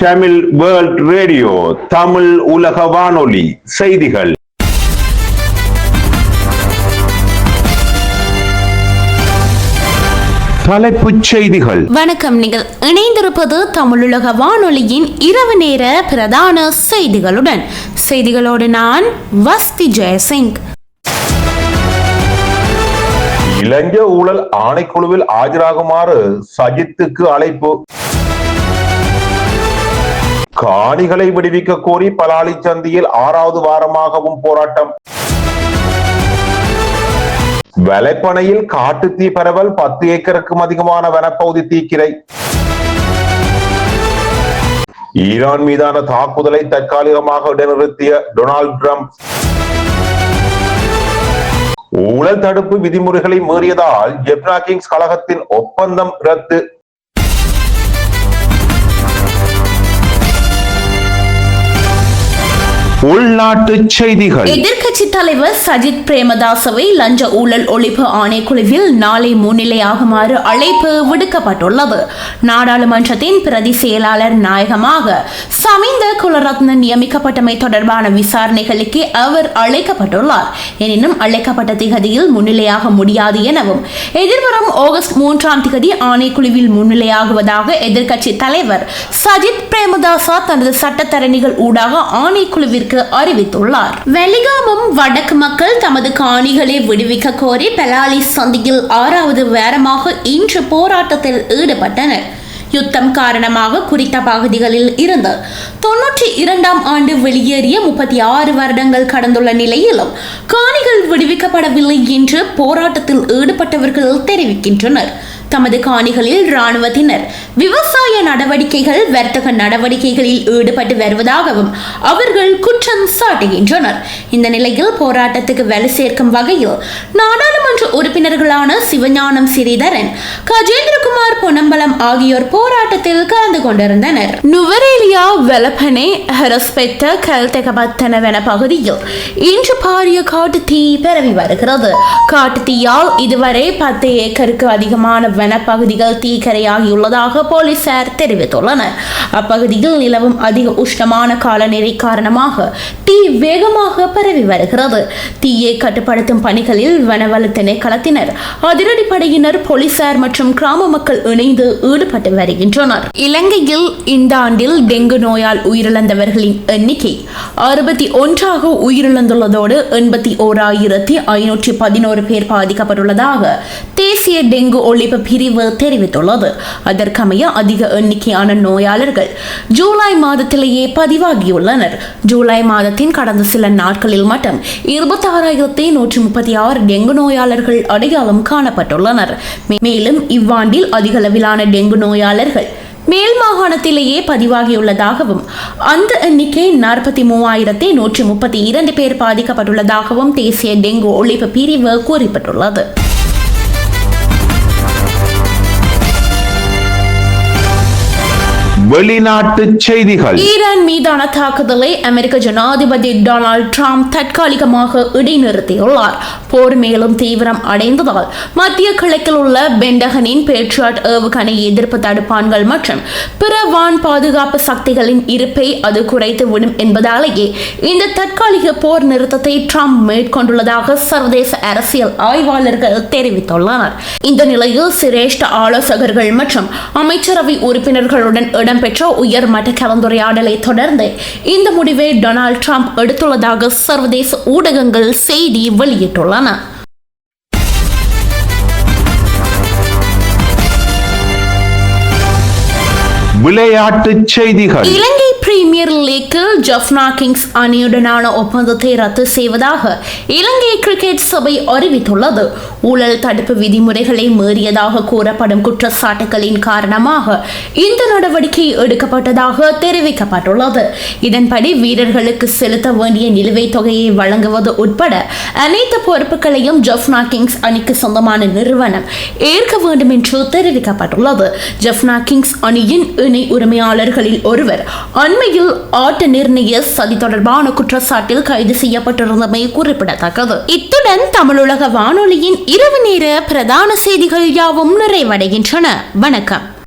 Tamil world radio, Tamil உலக வானொலி செய்திகள். தலைப்புச் செய்திகள். வணக்கம். நீங்கள் இணைந்திருப்பது தமிழுலக வானொலியின் இரவு நேர பிரதான செய்திகளுடன். செய்திகளோடு நான் வஸ்தி ஜெயசிங். இலங்கை ஊழல் ஆணைக்குழுவில் ஆஜராகுமாறு சஜித்துக்கு அழைப்பு. காணிகளை விடுவிக்க கோரி பலாலி சந்தியில் 6வது வாரமாகவும் போராட்டம். வலைப்பனையில் காட்டுத்தீ பரவல், 10 ஏக்கருக்கும் அதிகமான வனப்பகுதி தீக்கிரை. ஈரான் மீதான தாக்குதலை தற்காலிகமாக இடைநிறுத்திய டொனால்ட் ட்ரம்ப். ஊழல் தடுப்பு விதிமுறைகளை மீறியதால் ஜெப்னா கிங்ஸ் கழகத்தின் ஒப்பந்தம் ரத்து. உள்நாட்டு செய்திகள். எதிர்க்கட்சி தலைவர் சஜித் பிரேமதாசவை லஞ்ச ஊழல் ஒழிப்பு ஆணைக்குழுவில் நாளை முன்னிலையாகுமாறு அழைப்பு விடுக்கப்பட்டுள்ளது. நாடாளுமன்றத்தின் பிரதி செயலாளர் நாயகமாக சமிந்த குலரத்ன நியமிக்கப்பட்டமை தொடர்பான விசாரணைகளுக்கு அவர் அழைக்கப்பட்டுள்ளார். எனினும் அழைக்கப்பட்ட திகதியில் முன்னிலையாக முடியாது எனவும் எதிர்வரும் ஆகஸ்ட் 3ஆம் திகதி ஆணைக்குழுவில் முன்னிலையாகுவதாக எதிர்க்கட்சி தலைவர் சஜித் பிரேமதாசா தனது சட்டத்தரணிகள் ஊடாக ஆணைக்குழுவிற்கு அறிவித்துள்ளார். வெலிகாமம் வடக்கு மக்கள் தமது காணிகளை விடுவிக்க கோரி பலாலி சந்தியில் 6வது வாரமாக இன்று போராட்டத்தில் ஈடுபட்டனர். யுத்தம் காரணமாக குறித்த பகுதிகளில் இருந்து 92ஆம் ஆண்டு வெளியேறிய 36 வருடங்கள் கடந்துள்ள நிலையிலும் காணிகள் விடுவிக்கப்படவில்லை என்று போராட்டத்தில் ஈடுபட்டவர்கள் தெரிவிக்கின்றனர். தமது காணிகளில் இராணுவத்தினர் விவசாய நடவடிக்கைகள், வர்த்தக நடவடிக்கைகளில் ஈடுபட்டு வருவதாகவும் அவர்கள் குற்றம் சாட்டுகின்றனர். இந்த நிலையில் போராட்டத்துக்கு வலு சேர்க்கும் வகையில் நாடாளுமன்ற உறுப்பினர்களான சிவஞானம் சிறிதரன், கஜேந்திரகுமார் பொன்னம்பலம் ஆகியோர் போராட்டத்தில் கலந்து கொண்டிருந்தனர். நுவரேலியா வெலப்பனே ஹரஸ்பெட்ட கல்தெகபத்தனவென பகுதியில் இன்று பாரிய காட்டு தீ பரவி வருகிறது. காட்டு தீயால் இதுவரை 10 ஏக்கருக்கு அதிகமான வனப்பகுதிகள் தீக்கரையாகியுள்ளதாக போலீசார் தெரிவித்துள்ளனர். அப்பகுதியில் நிலவும் அதிக உஷ்ணமான காலநிலை காரணமாக தீ வேகமாக பரவி வருகிறது. தீயை கட்டுப்படுத்தும் பணிகளில் வனவள திணைக்களத்தினர், அதிரடிப்படையினர், போலீசார் மற்றும் கிராம மக்கள் இணைந்து ஈடுபட்டு வருகின்றனர். இலங்கையில் இந்த ஆண்டில் டெங்கு நோயால் உயிரிழந்தவர்களின் எண்ணிக்கை 61ஆக உயிரிழந்துள்ளதோடு 81,511 பேர் பாதிக்கப்பட்டுள்ளதாக தேசிய டெங்கு ஒழிப்பு பிரிவு தெரிவித்துள்ளது. அதற்கமைய அதிக எண்ணிக்கையான நோயாளர்கள் ஜூலை மாதத்திலேயே பதிவாகியுள்ளனர். ஜூலை மாதத்தின் கடந்த சில நாட்களில் மட்டும் 26,136 டெங்கு நோயாளர்கள் அடையாளம் காணப்பட்டுள்ளனர். மேலும் இவ்வாண்டில் அதிக அளவிலான டெங்கு நோயாளர்கள் மேல் மாகாணத்திலேயே பதிவாகியுள்ளதாகவும் அந்த எண்ணிக்கை 43,132 பேர் பாதிக்கப்பட்டுள்ளதாகவும் தேசிய டெங்கு ஒழிப்பு பிரிவு கூறப்பட்டுள்ளது. வெளிநாட்டு செய்திகள். ஈரான் மீதான தாக்குதலை அமெரிக்க ஜனாதிபதி டொனால்ட் ட்ரம்ப் தற்காலிகமாக இடைநிறுத்தியுள்ளார். போர் மேலும் தீவிரம் அடைந்ததால் மத்திய கிழக்கில் உள்ள பென்டகனின் பேட்ரியாட் ஏவுகணை எதிர்ப்பு தடுப்பான்கள் மற்றும் பிற வான் பாதுகாப்பு சக்திகளின் இருப்பை அது குறைத்து விடும் என்பதாலேயே இந்த தற்காலிக போர் நிறுத்தத்தை ட்ரம்ப் மேற்கொண்டுள்ளதாக சர்வதேச அரசியல் ஆய்வாளர்கள் தெரிவித்துள்ளனர். இந்த நிலையில் சிரேஷ்ட ஆலோசகர்கள் மற்றும் அமைச்சரவை உறுப்பினர்களுடன் இடம்பெற்ற உயர்மட்ட கலந்துரையாடலை தொடர்ந்து இந்த முடிவை டொனால்ட் ட்ரம்ப் எடுத்துள்ளதாக சர்வதேச ஊடகங்கள் செய்தி வெளியிட்டுள்ளன. விளையாட்டு செய்திகள். இலங்கை பிரீமியர் லீக்கில் ஜெஃப்னா கிங்ஸ் அணியுடனான ஒப்பந்தத்தை ரத்து செய்வதாக இலங்கை கிரிக்கெட் சபை அறிவித்துள்ளது. ஊழல் தடுப்பு விதிமுறைகளை மீறியதாக கூறப்படும் குற்றச்சாட்டுகளின் காரணமாக இந்த நடவடிக்கை எடுக்கப்பட்டதாக தெரிவிக்கப்பட்டுள்ளது. இதன்படி வீரர்களுக்கு செலுத்த வேண்டிய நிலுவைத் தொகையை வழங்குவது உட்பட அனைத்து பொறுப்புகளையும் ஜெஃப்னா கிங்ஸ் அணிக்கு சொந்தமான நிறுவனம் ஏற்க வேண்டும் என்று தெரிவிக்கப்பட்டுள்ளது. ஜெஃப்னா கிங்ஸ் அணியின் இணை உரிமையாளர்களில் ஒருவர் அண்மையில் ஆட்ட நிர்ணய சதி தொடர்பான குற்றச்சாட்டில் கைது செய்யப்பட்டிருந்தமை குறிப்பிடத்தக்கது. இத்துடன் தமிழுலக வானொலியின் இரவு நேர பிரதான செய்திகள் யாவும் நிறைவடைகின்றன. வணக்கம்.